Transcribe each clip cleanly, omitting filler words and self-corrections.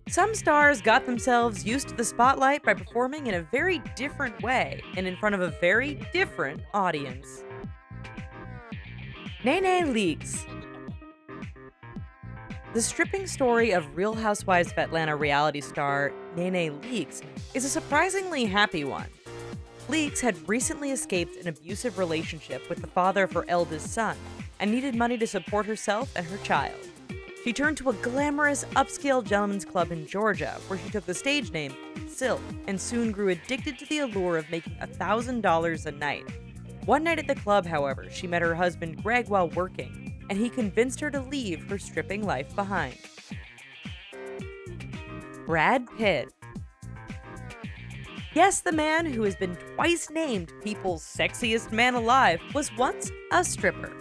Some stars got themselves used to the spotlight by performing in a very different way and in front of a very different audience. NeNe Leakes. The stripping story of Real Housewives of Atlanta reality star NeNe Leakes is a surprisingly happy one. Leakes had recently escaped an abusive relationship with the father of her eldest son and needed money to support herself and her child. She turned to a glamorous, upscale gentleman's club in Georgia, where she took the stage name Silk and soon grew addicted to the allure of making $1,000 a night. One night at the club, however, she met her husband Greg while working, and he convinced her to leave her stripping life behind. Brad Pitt. Yes, the man who has been twice named People's Sexiest Man Alive was once a stripper.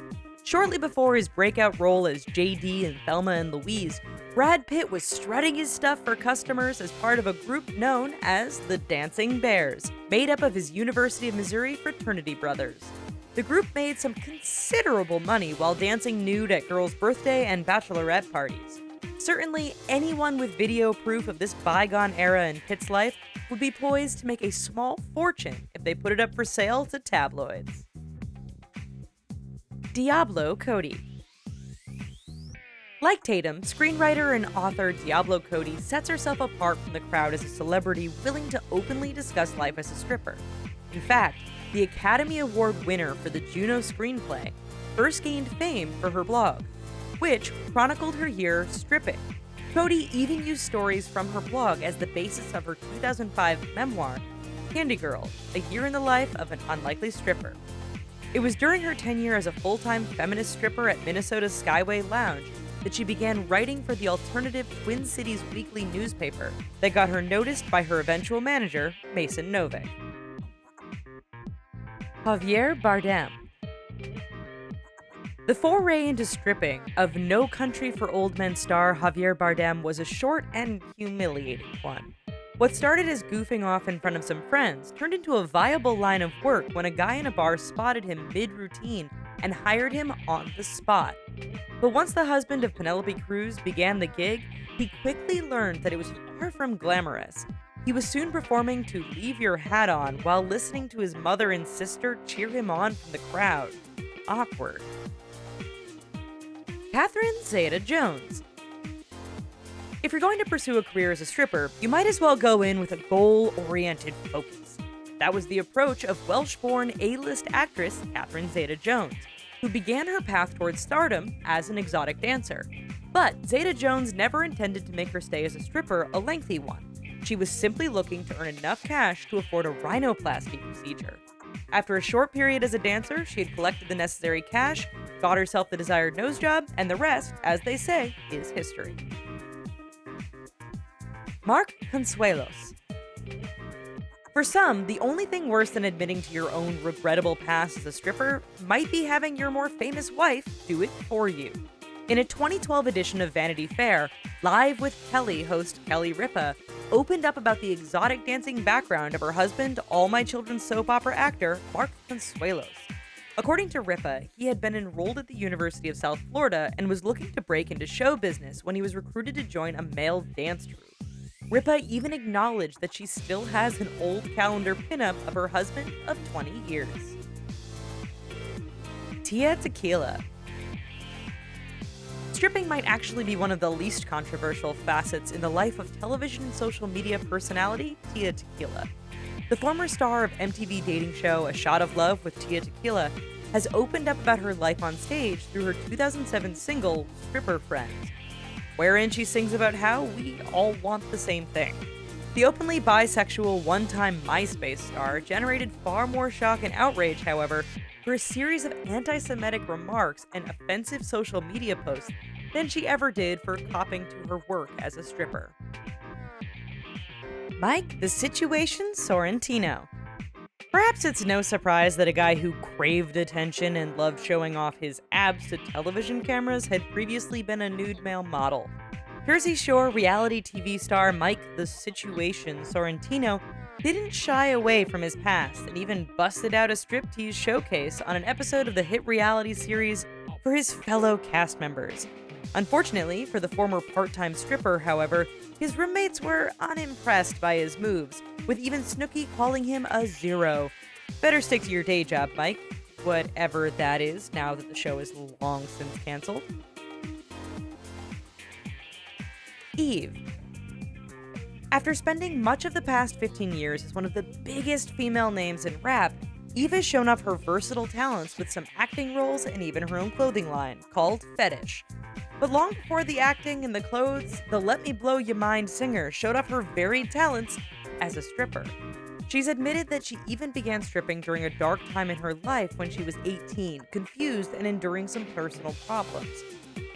Shortly before his breakout role as JD in Thelma and Louise, Brad Pitt was strutting his stuff for customers as part of a group known as the Dancing Bears, made up of his University of Missouri fraternity brothers. The group made some considerable money while dancing nude at girls' birthday and bachelorette parties. Certainly, anyone with video proof of this bygone era in Pitt's life would be poised to make a small fortune if they put it up for sale to tabloids. Diablo Cody. Like Tatum, screenwriter and author Diablo Cody sets herself apart from the crowd as a celebrity willing to openly discuss life as a stripper. In fact, the Academy Award winner for the Juno screenplay first gained fame for her blog, which chronicled her year stripping. Cody even used stories from her blog as the basis of her 2005 memoir, Candy Girl, A Year in the Life of an Unlikely Stripper. It was during her tenure as a full-time feminist stripper at Minnesota's Skyway Lounge that she began writing for the alternative Twin Cities weekly newspaper that got her noticed by her eventual manager, Mason Novick. Javier Bardem. The foray into stripping of No Country for Old Men star Javier Bardem was a short and humiliating one. What started as goofing off in front of some friends turned into a viable line of work when a guy in a bar spotted him mid-routine and hired him on the spot. But once the husband of Penelope Cruz began the gig, he quickly learned that it was far from glamorous. He was soon performing to Leave Your Hat On while listening to his mother and sister cheer him on from the crowd. Awkward. Catherine Zeta-Jones. If you're going to pursue a career as a stripper, you might as well go in with a goal-oriented focus. That was the approach of Welsh-born A-list actress Catherine Zeta-Jones, who began her path towards stardom as an exotic dancer. But Zeta-Jones never intended to make her stay as a stripper a lengthy one. She was simply looking to earn enough cash to afford a rhinoplasty procedure. After a short period as a dancer, she had collected the necessary cash, got herself the desired nose job, and the rest, as they say, is history. Mark Consuelos. For some, the only thing worse than admitting to your own regrettable past as a stripper might be having your more famous wife do it for you. In a 2012 edition of Vanity Fair, Live with Kelly host Kelly Ripa opened up about the exotic dancing background of her husband, All My Children's soap opera actor, Mark Consuelos. According to Ripa, he had been enrolled at the University of South Florida and was looking to break into show business when he was recruited to join a male dance troupe. Ripa even acknowledged that she still has an old calendar pinup of her husband of 20 years. Tequila. Stripping might actually be one of the least controversial facets in the life of television and social media personality Tequila. The former star of MTV dating show A Shot of Love with Tequila has opened up about her life on stage through her 2007 single, Stripper Friends, wherein she sings about how we all want the same thing. The openly bisexual one-time MySpace star generated far more shock and outrage, however, for a series of anti-Semitic remarks and offensive social media posts than she ever did for copping to her work as a stripper. Mike the Situation Sorrentino. Perhaps it's no surprise that a guy who craved attention and loved showing off his abs to television cameras had previously been a nude male model. Jersey Shore reality TV star Mike the Situation Sorrentino didn't shy away from his past and even busted out a striptease showcase on an episode of the hit reality series for his fellow cast members. Unfortunately for the former part-time stripper, however, his roommates were unimpressed by his moves, with even Snooki calling him a zero. Better stick to your day job, Mike. Whatever that is, now that the show is long since canceled. Eve. After spending much of the past 15 years as one of the biggest female names in rap, Eve has shown off her versatile talents with some acting roles and even her own clothing line, called Fetish. But long before the acting and the clothes, the Let Me Blow Ya Mind singer showed off her varied talents as a stripper. She's admitted that she even began stripping during a dark time in her life when she was 18, confused and enduring some personal problems.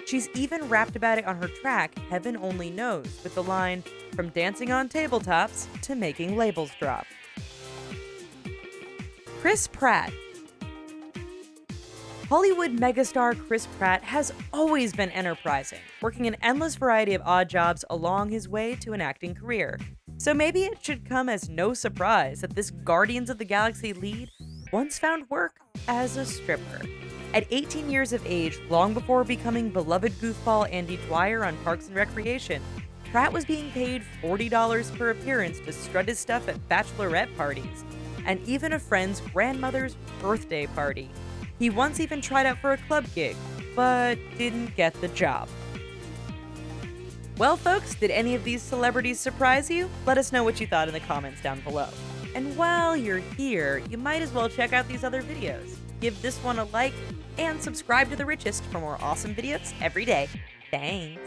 She's even rapped about it on her track, Heaven Only Knows, with the line, "From dancing on tabletops to making labels drop." Chris Pratt. Hollywood megastar Chris Pratt has always been enterprising, working an endless variety of odd jobs along his way to an acting career. So maybe it should come as no surprise that this Guardians of the Galaxy lead once found work as a stripper. At 18 years of age, long before becoming beloved goofball Andy Dwyer on Parks and Recreation, Pratt was being paid $40 per appearance to strut his stuff at bachelorette parties, and even a friend's grandmother's birthday party. He once even tried out for a club gig, but didn't get the job. Well, folks, did any of these celebrities surprise you? Let us know what you thought in the comments down below. And while you're here, you might as well check out these other videos. Give this one a like, and subscribe to TheRichest for more awesome videos every day. Thanks!